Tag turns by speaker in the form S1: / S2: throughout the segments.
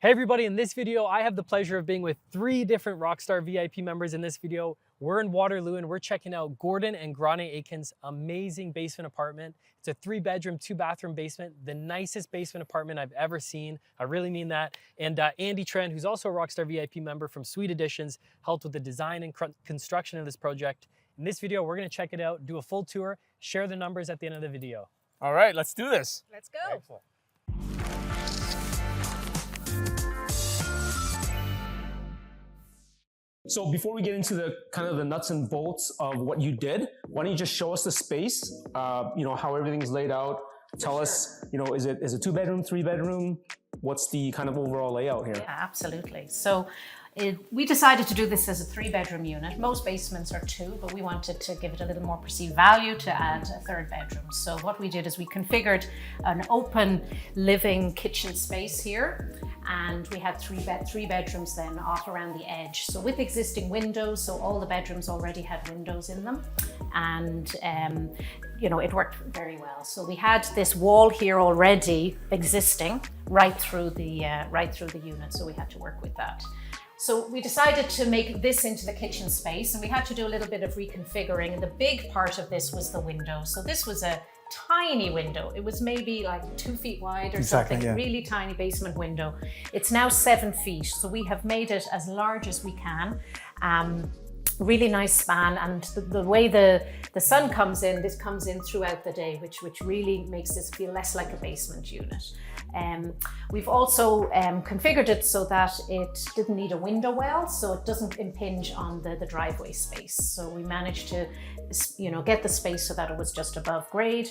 S1: Hey everybody, in this video, I have the pleasure of being with 3 different RockStar VIP members in this video. We're in Waterloo and we're checking out Gordon and Grainne's amazing basement apartment. It's a 3-bedroom, 2-bathroom basement, the nicest basement apartment I've ever seen. I really mean that. And Andy Tran, who's also a RockStar VIP member from Sweet Additions, helped with the design and construction of this project. In this video, we're gonna check it out, do a full tour, share the numbers at the end of the video.
S2: All right, let's do this.
S3: Let's go.
S2: Excellent. So before we get into the kind of the nuts and bolts of what you did, why don't you just show us the space, how everything's laid out. Tell us, is it 2-bedroom, 3-bedroom? What's the kind of overall layout here?
S3: Yeah, absolutely. So we decided to do this as a 3-bedroom unit. Most basements are 2, but we wanted to give it a little more perceived value to add a 3rd bedroom. So what we did is we configured an open living kitchen space here, and we had 3 bedrooms then off around the edge. So with existing windows, so all the bedrooms already had windows in them, and it worked very well. So we had this wall here already existing right through the unit, so we had to work with that. So we decided to make this into the kitchen space, and we had to do a little bit of reconfiguring, and the big part of this was the window. So this was a tiny window. It was maybe like 2 feet wide or something, yeah. Really tiny basement window. It's now 7 feet, so we have made it as large as we can. Really nice span, and the way the sun comes in, this comes in throughout the day, which really makes this feel less like a basement unit. We've also configured it so that it didn't need a window well, so it doesn't impinge on the driveway space. So we managed to get the space so that it was just above grade,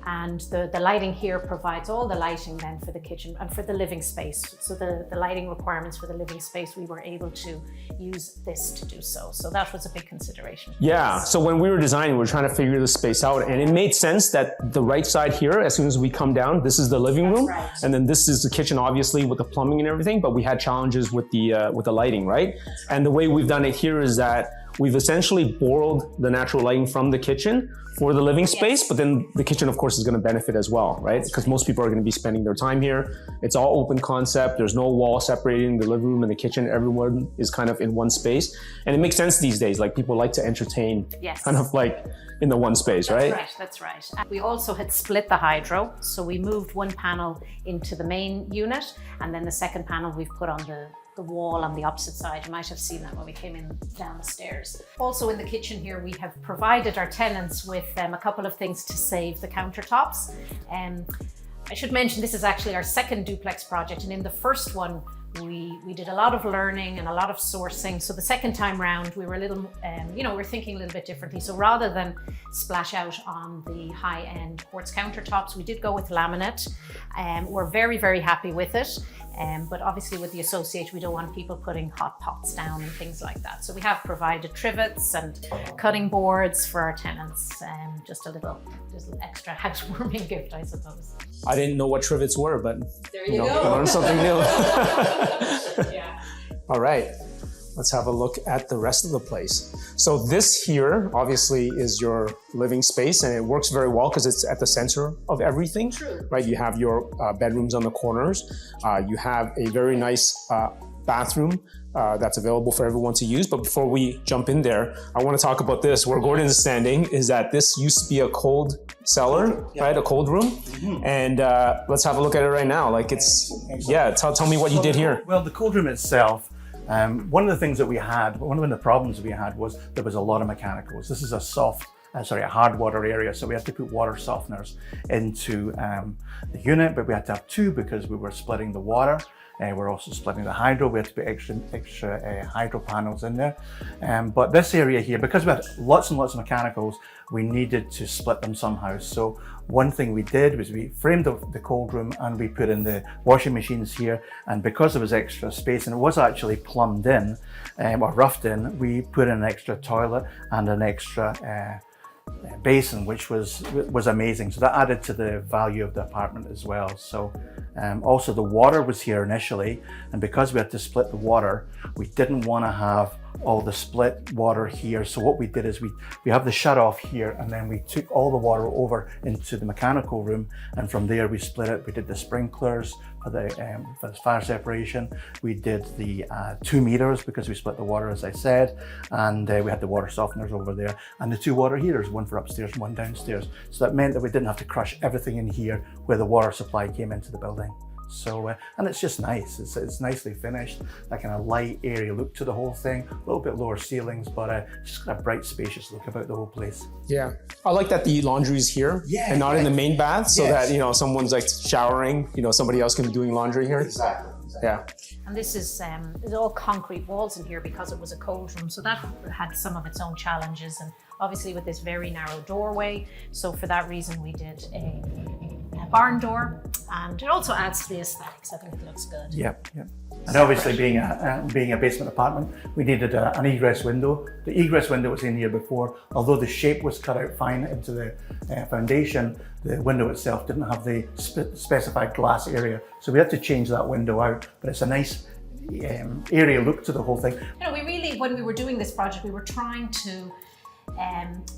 S3: and the lighting here provides all the lighting then for the kitchen and for the living space. So the lighting requirements for the living space, we were able to use this to do so. So that was a big consideration.
S2: Yeah, so when we were designing, we were trying to figure the space out, and it made sense that the right side here, as soon as we come down, this is the living room, right. And then this is the kitchen, obviously, with the plumbing and everything, but we had challenges with the lighting, right? And the way we've done it here is that we've essentially borrowed the natural lighting from the kitchen for the living space, yes. But then the kitchen, of course, is going to benefit as well, right? Because most people are going to be spending their time here. It's all open concept. There's no wall separating the living room and the kitchen. Everyone is kind of in one space. And it makes sense these days. Like, people like to entertain, yes. Kind of like in the one space, right?
S3: That's right. We also had split the hydro. So we moved one panel into the main unit, and then the second panel we've put on the wall on the opposite side. You might have seen that when we came in down the stairs. Also in the kitchen here, we have provided our tenants with a couple of things to save the countertops. I should mention this is actually our 2nd duplex project, and in the first one we did a lot of learning and a lot of sourcing. So the second time round we were a little, we're thinking a little bit differently. So rather than splash out on the high-end quartz countertops, we did go with laminate. We're very, very happy with it. But obviously with the associate, we don't want people putting hot pots down and things like that. So we have provided trivets and cutting boards for our tenants. Just a little extra housewarming gift, I suppose.
S2: I didn't know what trivets were, but
S3: there you go.
S2: Learn something new.
S3: Yeah.
S2: All right, let's have a look at the rest of the place. So this here obviously is your living space, and it works very well because it's at the center of everything.
S3: True.
S2: Right? You have your bedrooms on the corners. You have a very nice bathroom that's available for everyone to use. But before we jump in there, I want to talk about this. Where Gordon is standing is that this used to be a cold cellar, yeah. Right? A cold room. Mm-hmm. And let's have a look at it right now. Like, it's, yeah, tell me what you did here.
S4: Well, the cold room itself, one of the things that we had, one of the problems we had was there was a lot of mechanicals. This is a hard water area, so we had to put water softeners into the unit, but we had to have 2 because we were splitting the water. We're also splitting the hydro. We had to put extra hydro panels in there. But this area here, because we had lots and lots of mechanicals, we needed to split them somehow. So one thing we did was we framed the cold room, and we put in the washing machines here. And because there was extra space, and it was actually plumbed in or roughed in, we put in an extra toilet and an extra basin, which was amazing. So that added to the value of the apartment as well. So also the water was here initially, and because we had to split the water, we didn't want to have all the split water here. So what we did is we have the shut off here, and then we took all the water over into the mechanical room, and from there we split it. We did the sprinklers for the fire separation. We did the 2 meters because we split the water, as I said, and we had the water softeners over there, and the 2 water heaters, one for upstairs and one downstairs. So that meant that we didn't have to crush everything in here where the water supply came into the building. So, and it's just nice. It's nicely finished. That kind of light, airy look to the whole thing. A little bit lower ceilings, but just got a bright, spacious look about the whole place.
S2: Yeah, I like that the laundry is here and not in the main bath, so that, you know, someone's like showering, you know, somebody else can be doing laundry here.
S4: Exactly.
S2: Yeah.
S3: And this is there's all concrete walls in here because it was a cold room, so that had some of its own challenges, and obviously with this very narrow doorway. So for that reason, we did a barn door, and it also adds to the aesthetics. I think it looks good.
S4: Yep. And obviously being a basement apartment, we needed an egress window. The egress window was in here before, although the shape was cut out fine into the foundation, the window itself didn't have the specified glass area. So we had to change that window out, but it's a nice area look to the whole thing.
S3: You know, we really, when we were doing this project, we were trying to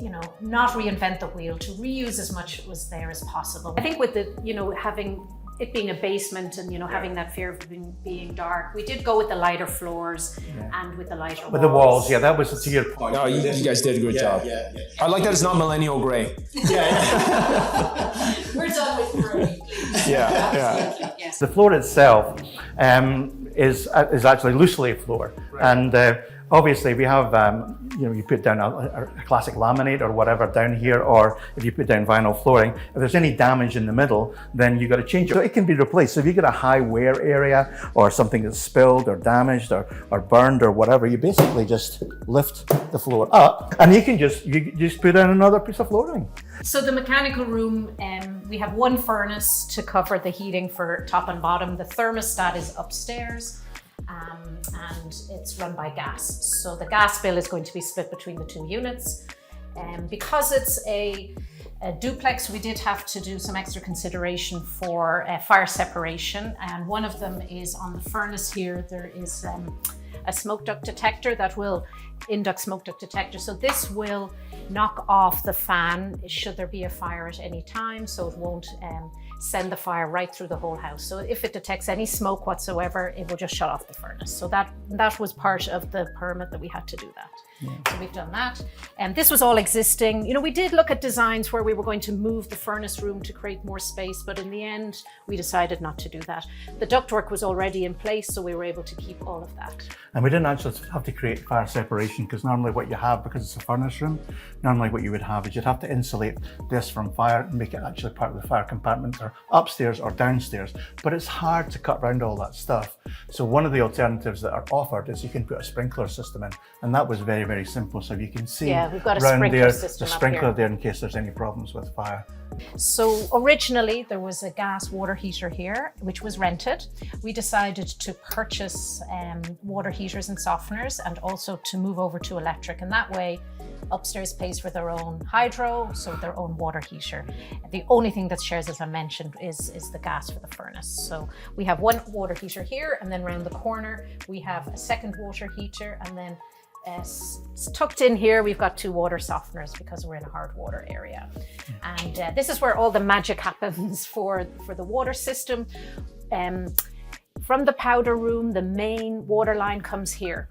S3: you know, not reinvent the wheel, to reuse as much was there as possible. I think with the, you know, having it being a basement and, you know, having that fear of being dark, we did go with the lighter floors and with the lighter walls.
S4: With the walls, yeah, that was to your point.
S2: No, you guys did a good job. I like that it's not millennial gray.
S3: We're done with gray.
S2: Yeah.
S3: Yes.
S4: The floor itself is actually loose lay floor, and obviously we have you know, you put down a classic laminate or whatever down here, or if you put down vinyl flooring, if there's any damage in the middle, then you got to change it. So it can be replaced. So if you get a high wear area or something that's spilled or damaged or burned or whatever, you basically just lift the floor up, and you can just put in another piece of flooring.
S3: So the mechanical room, we have one furnace to cover the heating for top and bottom. The thermostat is upstairs. And it's run by gas. So the gas bill is going to be split between the 2 units. Because it's a duplex, we did have to do some extra consideration for fire separation. And one of them is on the furnace here. There is a smoke duct detector that will, induct smoke duct detector. So this will knock off the fan should there be a fire at any time. So it won't send the fire right through the whole house. So if it detects any smoke whatsoever, it will just shut off the furnace. So that was part of the permit that we had to do that. So we've done that. And this was all existing. You know, we did look at designs where we were going to move the furnace room to create more space, but in the end, we decided not to do that. The ductwork was already in place, so we were able to keep all of that.
S4: And we didn't actually have to create fire separation, because normally what you have, because it's a furnace room, normally what you would have is you'd have to insulate this from fire and make it actually part of the fire compartment, or upstairs or downstairs. But it's hard to cut around all that stuff. So one of the alternatives that are offered is you can put a sprinkler system in, and that was very, very simple. So you can see
S3: we've got a
S4: around
S3: sprinkler
S4: there,
S3: system
S4: the
S3: up
S4: sprinkler
S3: here.
S4: there in case there's any problems with fire.
S3: So originally there was a gas water heater here, which was rented. We decided to purchase water heaters and softeners, and also to move over to electric. And that way, upstairs pays for their own hydro, so their own water heater. The only thing that shares, as I mentioned, is the gas for the furnace. So we have one water heater here, and then round the corner, we have a second water heater, and then tucked in here, we've got 2 water softeners because we're in a hard water area. And this is where all the magic happens for the water system. From the powder room, the main water line comes here.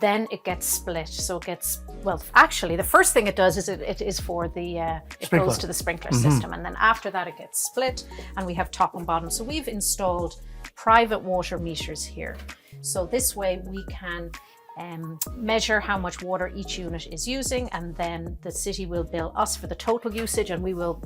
S3: Then it gets split. So it gets, well, actually, the first thing it does is it is for the, it goes to the sprinkler system. And then after that, it gets split, and we have top and bottom. So we've installed private water meters here. So this way we can measure how much water each unit is using, and then the city will bill us for the total usage, and we will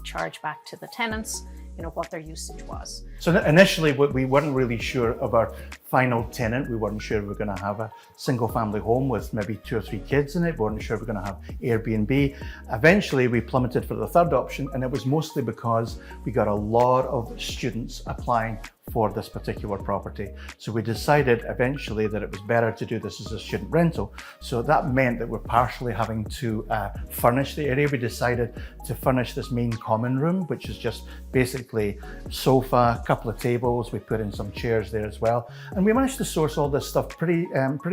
S3: charge back to the tenants, you know, what their usage was.
S4: So initially, we weren't really sure of our final tenant. We weren't sure we were going to have a single family home with maybe 2 or 3 kids in it. We weren't sure we were going to have Airbnb. Eventually, we plummeted for the third option, and it was mostly because we got a lot of students applying for this particular property. So we decided eventually that it was better to do this as a student rental. So that meant that we're partially having to furnish the area. We decided to furnish this main common room, which is just basically sofa, a couple of tables. We put in some chairs there as well. And we managed to source all this stuff pretty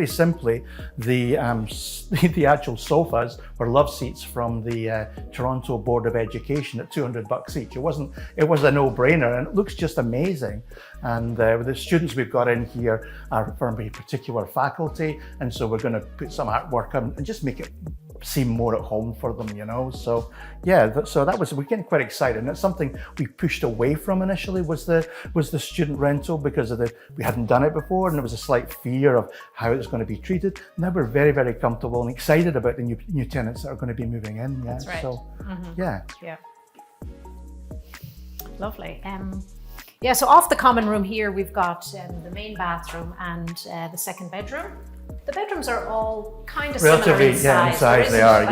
S4: simply. The actual sofas were love seats from the Toronto Board of Education at $200 each. It was a no-brainer, and it looks just amazing. And the students we've got in here are from a particular faculty, and so we're going to put some artwork on and just make it seem more at home for them, you know. So yeah, we're getting quite excited, and it's something we pushed away from initially was the student rental because we hadn't done it before, and there was a slight fear of how it was going to be treated. Now we're very, very comfortable and excited about the new tenants that are going to be moving in. Yeah.
S3: That's right.
S4: So yeah.
S3: Lovely. Yeah, so off the common room here, we've got the main bathroom and the second bedroom. The bedrooms are all kind of similar in size.
S4: They are,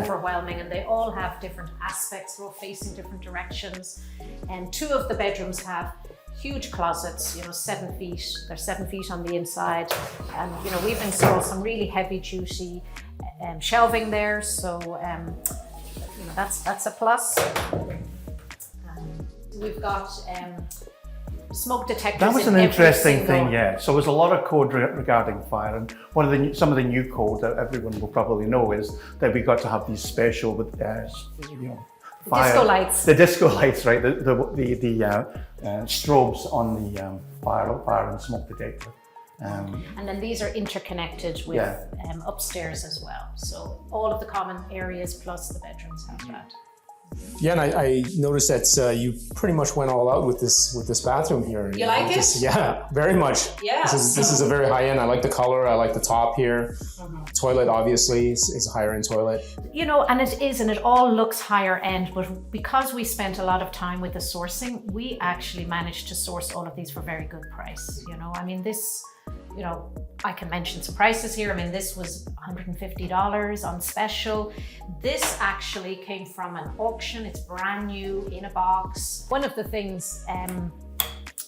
S3: overwhelming, and they all have different aspects. They're all facing different directions. And two of the bedrooms have huge closets, 7 feet. They're 7 feet on the inside. And, we've installed some really heavy duty shelving there. So, that's a plus. We've got smoke detectors.
S4: That was an interesting thing, yeah. So there's a lot of code regarding fire, and some of the new code that everyone will probably know is that we got to have these special fire,
S3: disco lights.
S4: The disco lights, right? The strobes on the fire and smoke detector.
S3: And then these are interconnected with upstairs as well. So all of the common areas plus the bedrooms have that.
S2: Yeah, and I noticed that you pretty much went all out with this bathroom here.
S3: You like it?
S2: Yeah, very much.
S3: Yeah.
S2: This is a very high end. I like the color. I like the top here. Toilet obviously is a higher end toilet.
S3: And it is, and it all looks higher end. But because we spent a lot of time with the sourcing, we actually managed to source all of these for very good price. I mean, this. I can mention some prices here. I mean, this was $150 on special. This actually came from an auction. It's brand new in a box. One of the things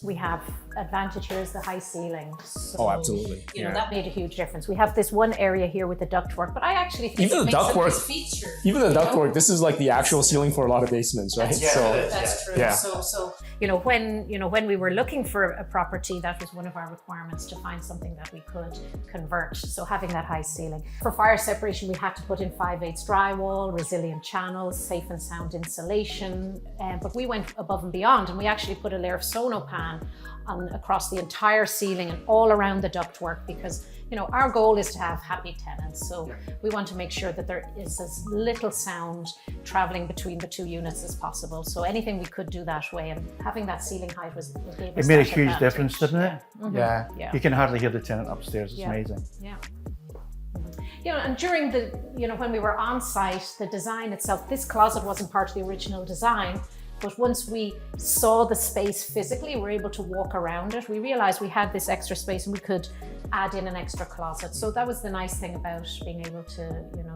S3: we have advantage here is the high ceiling. So,
S2: absolutely.
S3: That made a huge difference. We have this one area here with the ductwork, but I actually think
S2: even
S3: it
S2: the
S3: makes
S2: ductwork,
S3: a good feature.
S2: Even the ductwork, this is like the actual ceiling for a lot of basements, right?
S3: That's true.
S2: Yeah.
S3: So when we were looking for a property, that was one of our requirements, to find something that we could convert. So having that high ceiling. For fire separation, we had to put in 5/8 drywall, resilient channels, safe and sound insulation. But we went above and beyond, and we actually put a layer of sonopan across the entire ceiling and all around the ductwork, because our goal is to have happy tenants. So we want to make sure that there is as little sound traveling between the two units as possible. So anything we could do that way, and having that ceiling height gave us
S4: it made a
S3: that
S4: huge
S3: advantage.
S4: difference, didn't it?
S3: Yeah.
S4: You can hardly hear the tenant upstairs. It's amazing.
S3: Yeah. And during when we were on site, the design itself, this closet wasn't part of the original design. But once we saw the space physically, we were able to walk around it. We realized we had this extra space and we could add in an extra closet. So that was the nice thing about being able to,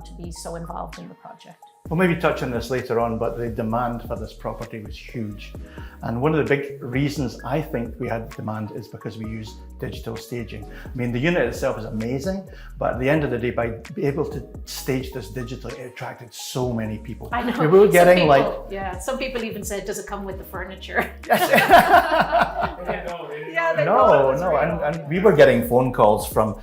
S3: to be so involved in the project.
S4: We'll maybe touch on this later on, but the demand for this property was huge. And one of the big reasons I think we had demand is because we use digital staging. I mean, the unit itself is amazing, but at the end of the day, by being able to stage this digitally, it attracted so many people.
S3: I know.
S4: We were getting some
S3: people even said, does it come with the furniture?
S4: And we were getting phone calls from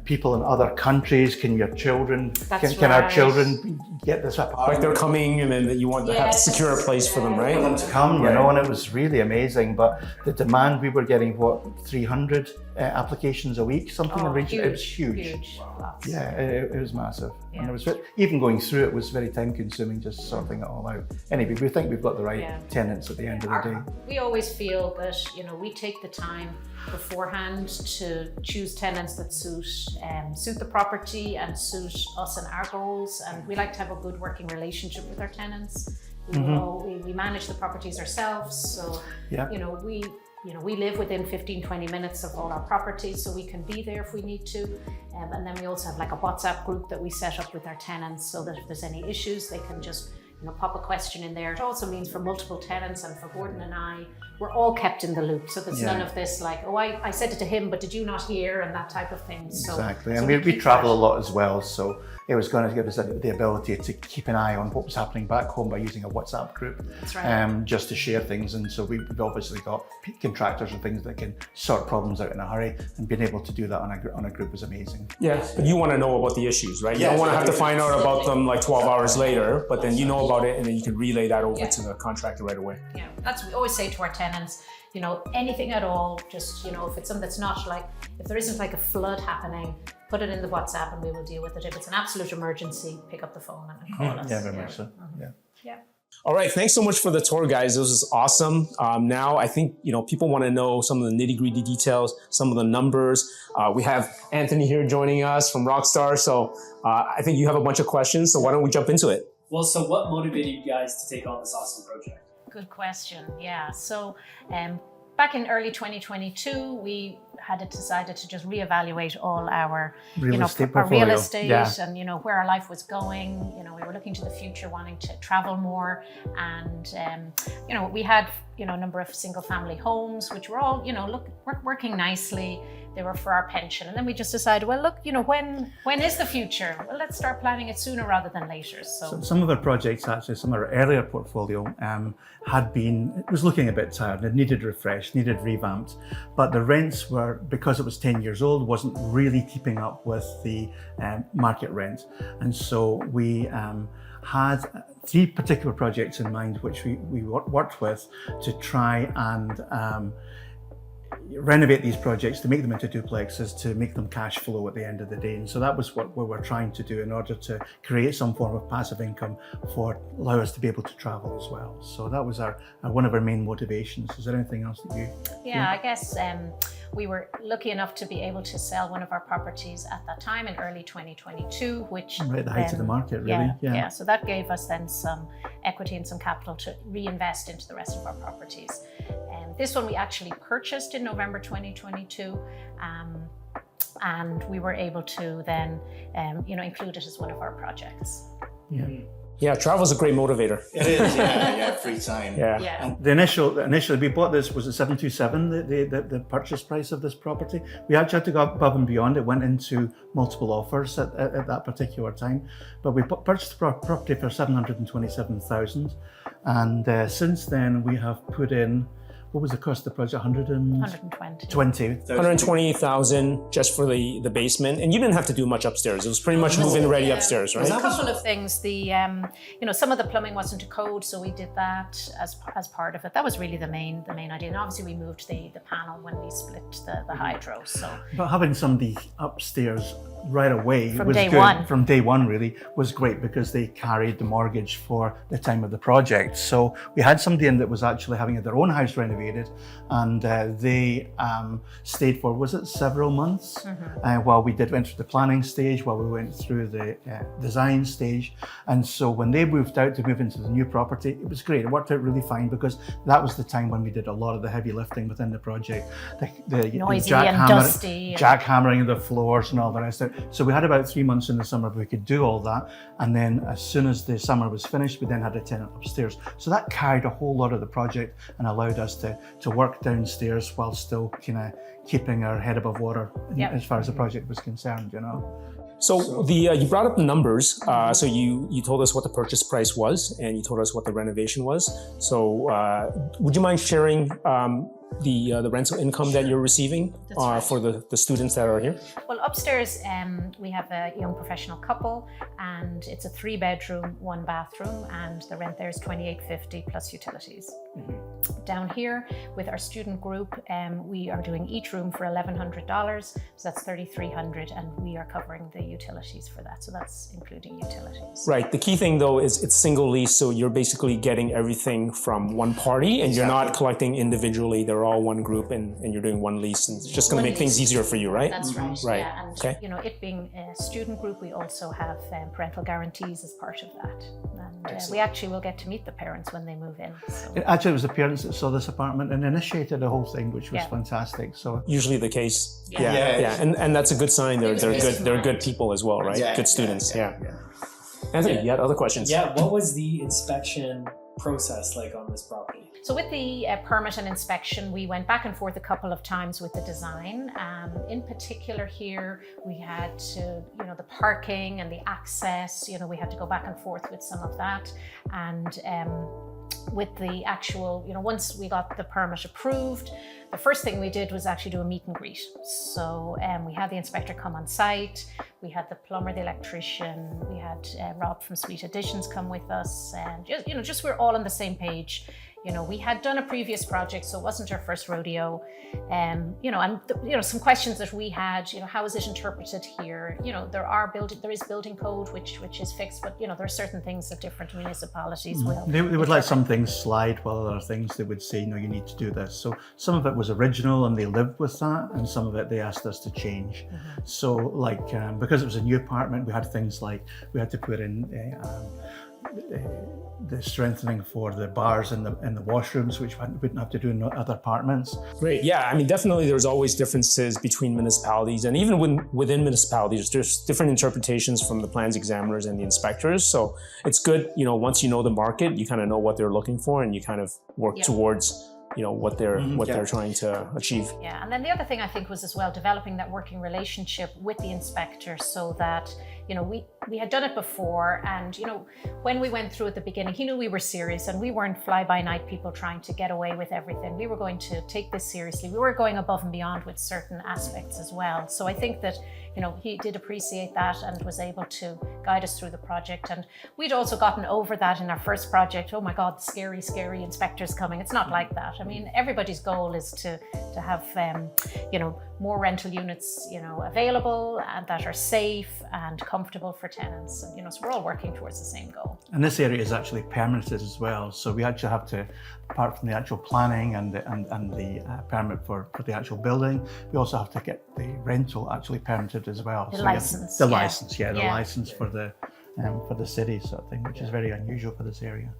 S4: people in other countries. Can your children, can our children get this apartment?
S2: Like they're coming, and then you want to have to secure a place for them, right?
S4: For them to come, and it was really amazing. But the demand, we were getting 300 applications a week, something in the region. It was huge. Yeah, it was massive. Yeah. And it was even going through it was very time consuming, just sorting it all out. Anyway, we think we've got the right tenants at the end of the day.
S3: We always feel that we take the time beforehand to choose tenants that suit the property and suit us and our goals, and we like to have a good working relationship with our tenants. We manage the properties ourselves, so we live within 15-20 minutes of all our properties, so we can be there if we need to. And then we also have like a WhatsApp group that we set up with our tenants, so that if there's any issues, they can just pop a question in there. It also means for multiple tenants and for Gordon and I, we're all kept in the loop. So there's none of this like, oh, I said it to him, but did you not hear? And that type of thing. So,
S4: exactly. And we travel a lot as well. So it was going to give us the ability to keep an eye on what was happening back home by using a WhatsApp group.
S3: That's right.
S4: Just to share things. And so we've obviously got contractors and things that can sort problems out in a hurry, and being able to do that on a group is amazing.
S2: Yeah, but you want to know about the issues, right? You don't want to have to find out about them like 12 hours later, but then you know about it and then you can relay that over to the contractor right away.
S3: Yeah, that's what we always say to our tenants, anything at all, just, if it's something that's not like, if there isn't like a flood happening, put it in the WhatsApp and we will deal with it. If it's an absolute emergency, pick up the phone and call us.
S4: Yeah, very much so.
S3: Yeah.
S2: All right, thanks so much for the tour, guys. This was awesome. Now I think people want to know some of the nitty-gritty details, some of the numbers. We have Anthony here joining us from RockStar, so I think you have a bunch of questions. So why don't we jump into it?
S1: Well, so what motivated you guys to take on this awesome project?
S3: Good question. Yeah. So back in early 2022, we had decided to just reevaluate all our
S4: real estate
S3: and where our life was going. We were looking to the future, wanting to travel more, and we had a number of single family homes which were all working nicely. They were for our pension, and then we just decided, well, look, when is the future? Well, let's start planning it sooner rather than later. So
S4: some of our projects, actually, some of our earlier portfolio was looking a bit tired. It needed refreshed, needed revamped, but the rents were, because it was 10 years old, wasn't really keeping up with the market rent. And so we had 3 particular projects in mind which we worked with to try and renovate these projects, to make them into duplexes, to make them cash flow at the end of the day. And so that was what we were trying to do in order to create some form of passive income allow us to be able to travel as well. So that was one of our main motivations. Is there anything else that you...
S3: Yeah, I guess we were lucky enough to be able to sell one of our properties at that time in early 2022, which...
S4: Right at the height of the market, really.
S3: Yeah, so that gave us then some equity and some capital to reinvest into the rest of our properties. This one we actually purchased in November 2022, and we were able to then, include it as one of our projects.
S2: Yeah, travel's a great motivator.
S5: It is, yeah, free time.
S2: Yeah.
S4: And initially we bought this, was it 727, the purchase price of this property? We actually had to go above and beyond. It went into multiple offers at that particular time, but we purchased the property for 727,000, and since then we have put in, what was the cost of the project?
S2: 120,000 just for the basement, and you didn't have to do much upstairs. It was pretty much move-in ready upstairs, right?
S3: There's a couple of things. The some of the plumbing wasn't to code, so we did that as part of it. That was really the main idea. And obviously we moved the panel when we split the hydro. So,
S4: but having somebody upstairs right away
S3: from
S4: was
S3: day
S4: good.
S3: one.
S4: From day one, really was great, because they carried the mortgage for the time of the project. So we had somebody in that was actually having their own house renovated, and they stayed for, was it several months, while we went through the planning stage, while we went through the design stage. And so when they moved out to move into the new property, it was great. It worked out really fine, because that was the time when we did a lot of the heavy lifting within the project, the
S3: noisy and dusty,
S4: jackhammering the floors and all the rest of it. So we had about 3 months in the summer we could do all that, and then as soon as the summer was finished, we then had a tenant upstairs. So that carried a whole lot of the project and allowed us to work downstairs while still kind of keeping our head above water as far as the project was concerned,
S2: So you brought up the numbers. So you told us what the purchase price was, and you told us what the renovation was. So would you mind sharing the rental income that you're receiving for the students that are here?
S3: Well, upstairs we have a young professional couple, and it's a 3-bedroom, 1-bathroom, and the rent there is $2,850 plus utilities. Down here with our student group, we are doing each room for $1,100, so that's $3,300, and we are covering the utilities for that, so that's including utilities.
S2: Right. The key thing though is it's single lease, so you're basically getting everything from one party, and you're not collecting individually. They're all one group, and you're doing one lease, and it's just going to make things easier for you, right?
S3: That's right.
S2: Right.
S3: Yeah, and it being a student group, we also have parental guarantees as part of that, and we actually will get to meet the parents when they move in. So.
S4: Actually, it was the parents that saw this apartment and initiated the whole thing, which was fantastic. So
S2: usually the case.
S5: Yeah.
S2: And that's a good sign. They're good people as well, right? Good students. Yeah. Anthony,
S1: Yeah.
S2: you had other questions?
S1: Yeah, what was the inspection process like on this property?
S3: So with the permit and inspection, we went back and forth a couple of times with the design. In particular here, we had to, the parking and the access, we had to go back and forth with some of that. And with the actual, once we got the permit approved, the first thing we did was actually do a meet and greet. So we had the inspector come on site, we had the plumber, the electrician, we had Rob from Sweet Additions come with us, and just we're all on the same page. We had done a previous project, so it wasn't our first rodeo. And some questions that we had, how is it interpreted here? There is building code which is fixed, but there are certain things that different municipalities will.
S4: They would let some things slide, while other things they would say, no, you need to do this. So some of it was original and they lived with that, and some of it they asked us to change. So like, because it was a new apartment, we had things like, we had to put in the strengthening for the bars in the washrooms, which we wouldn't have to do in other apartments.
S2: Great. Yeah, I mean, definitely there's always differences between municipalities, and even within municipalities, there's different interpretations from the plans examiners and the inspectors. So it's good, once you know the market, you kind of know what they're looking for, and you kind of work towards what they're trying to achieve.
S3: Yeah, and then the other thing I think was as well developing that working relationship with the inspector, so that we had done it before, and when we went through at the beginning, he knew we were serious and we weren't fly-by-night people trying to get away with everything. We were going to take this seriously. We were going above and beyond with certain aspects as well. So I think that he did appreciate that and was able to guide us through the project. And we'd also gotten over that in our first project. Oh my God, scary, scary inspectors coming. It's not like that. I mean, everybody's goal is to have more rental units available and that are safe and comfortable for tenants. And so we're all working towards the same goal.
S4: And this area is actually permitted as well. So we actually have to, apart from the actual planning and the permit for the actual building, we also have to get the rental actually permitted as well.
S3: The license.
S4: The license for the city sort of thing, which is very unusual for this area.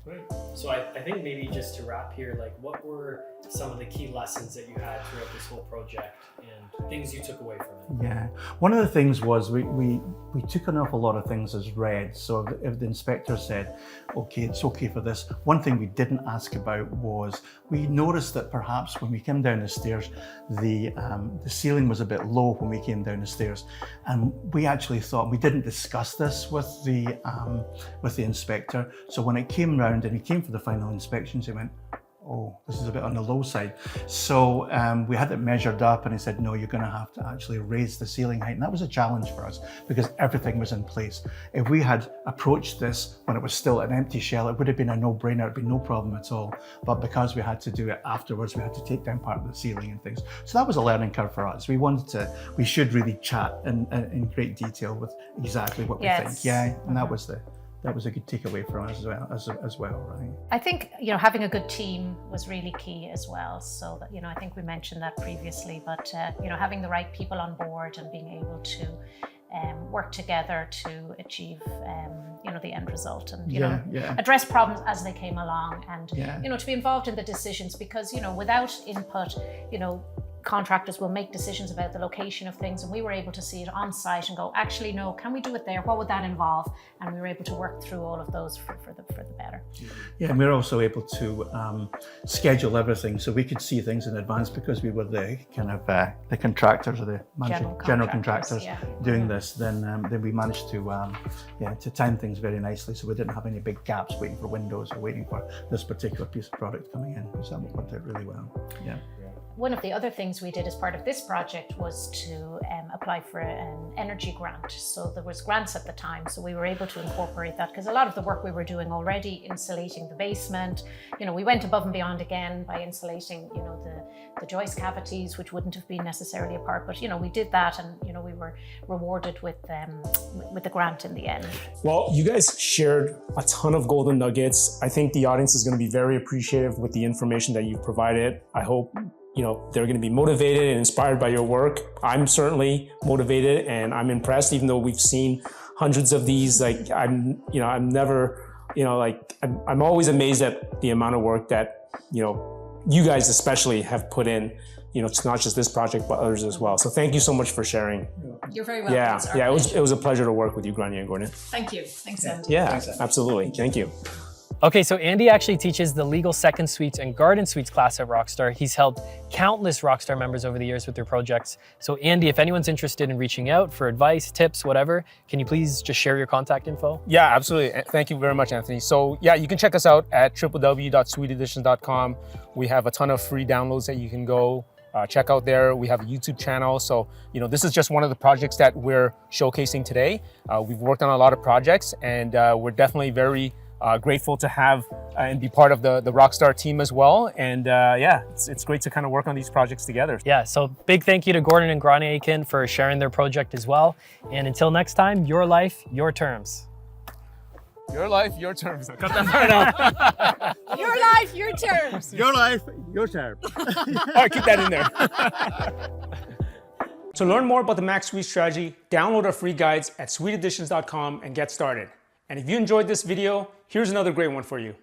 S1: Great. So I think maybe just to wrap here, like, what were some of the key lessons that you had throughout this whole project and things you took away from it?
S4: Yeah, one of the things was we took an awful lot of things as read. So if the inspector said, okay, it's okay for this, one thing we didn't ask about was, we noticed that perhaps when we came down the stairs, the ceiling was a bit low when we came down the stairs, and we actually thought, we didn't discuss this with the inspector. So when it came round and he came for the final inspections, he went, oh, this is a bit on the low side. So we had it measured up, and he said, no, you're going to have to actually raise the ceiling height. And that was a challenge for us because everything was in place. If we had approached this when it was still an empty shell, it would have been a no-brainer. It'd be no problem at all. But because we had to do it afterwards, we had to take down part of the ceiling and things. So that was a learning curve for us. We should really chat in great detail with exactly what we think. Yeah, and that was a good takeaway for us as well, right?
S3: I think, having a good team was really key as well. So that, I think we mentioned that previously, but, having the right people on board and being able to work together to achieve, the end result and, address problems as they came along and, to be involved in the decisions because, without input, contractors will make decisions about the location of things, and we were able to see it on site and go, actually, no, can we do it there? What would that involve? And we were able to work through all of those for the better.
S4: Yeah, and we were also able to schedule everything, so we could see things in advance because we were the kind of the contractors or the general contractors doing this. Then we managed to time things very nicely, so we didn't have any big gaps waiting for windows or waiting for this particular piece of product coming in. So that worked out really well. Yeah.
S3: One of the other things we did as part of this project was to apply for an energy grant. So there was grants at the time, so we were able to incorporate that because a lot of the work we were doing already, insulating the basement, we went above and beyond again by insulating, the joist cavities, which wouldn't have been necessarily a part, but we did that, and we were rewarded with the grant in the end.
S2: Well, you guys shared a ton of golden nuggets. I think the audience is going to be very appreciative with the information that you've provided. I hope they're going to be motivated and inspired by your work. I'm certainly motivated and I'm impressed, even though we've seen hundreds of these. Like I'm always amazed at the amount of work that, you guys especially have put in you know, it's not just this project, but others as well. So thank you so much for sharing.
S3: You're very welcome.
S2: Yeah,
S3: It's our
S2: yeah,
S3: pleasure.
S2: it was a pleasure to work with you, Grainne and Gordon.
S3: Thank you. Thanks, Andy.
S2: Yeah,
S4: Thanks, Andy.
S2: absolutely. Thank you.
S1: Okay, so Andy actually teaches the legal second suites and garden suites class at RockStar. He's helped countless RockStar members over the years with their projects. So Andy, if anyone's interested in reaching out for advice, tips, whatever, can you please just share your contact info?
S2: Yeah, absolutely. Thank you very much, Anthony. So yeah, you can check us out at www.suiteeditions.com. We have a ton of free downloads that you can go check out there. We have a YouTube channel. So, you know, this is just one of the projects that we're showcasing today. We've worked on a lot of projects, and we're definitely very grateful to have and be part of the RockStar team as well. And yeah, it's great to kind of work on these projects together.
S1: Yeah, so big thank you to Gordon and Grainne Aiken for sharing their project as well. And until next time, your life, your terms.
S2: Your life, your terms. Cut that part out.
S3: Your life, your terms.
S4: Your life, your term.
S2: All right, keep that in there. To learn more about the Mac Suite strategy, download our free guides at suiteeditions.com and get started. And if you enjoyed this video, here's another great one for you.